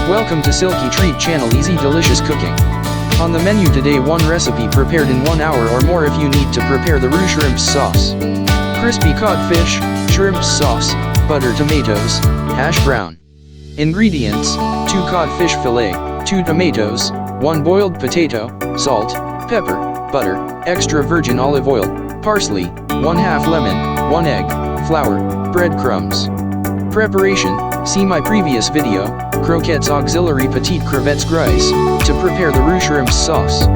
Welcome to Silkytreat Channel, easy delicious cooking. On the menu today, one recipe prepared in 1 hour or more if you need to prepare the Roux Shrimps Sauce. Crispy codfish, shrimp sauce, butter, tomatoes, hash brown. Ingredients: 2 codfish fillet, 2 tomatoes, 1 boiled potato, salt, pepper, butter, extra virgin olive oil, parsley, 1/2 lemon, 1 egg, flour, breadcrumbs. Preparation: see my previous video, Croquettes Auxiliary Petite Crevettes Grise, to prepare the Roux Shrimps Sauce.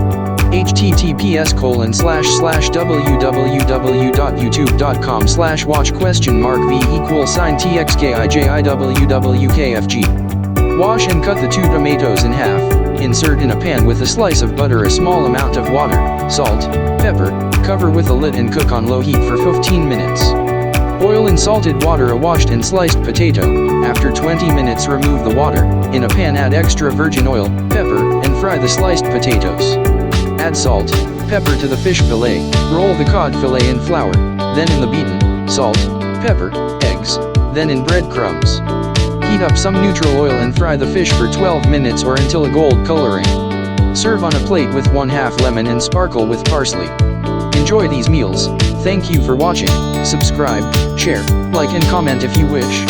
https://www.youtube.com/watch?v=txkijiwwkfg. Wash and cut the 2 tomatoes in half. Insert in a pan with a slice of butter, a small amount of water, salt, pepper, cover with a lid and cook on low heat for 15 minutes. Boil in salted water a washed and sliced potato. After 20 minutes, remove the water. In a pan, add extra virgin oil, pepper, and fry the sliced potatoes. Add salt, pepper to the fish fillet. Roll the cod fillet in flour, then in the beaten salt, pepper, eggs, then in breadcrumbs. Heat up some neutral oil and fry the fish for 12 minutes or until a gold coloring. Serve on a plate with 1/2 lemon and sparkle with parsley. Enjoy these meals. Thank you for watching. Subscribe, share, like and comment if you wish.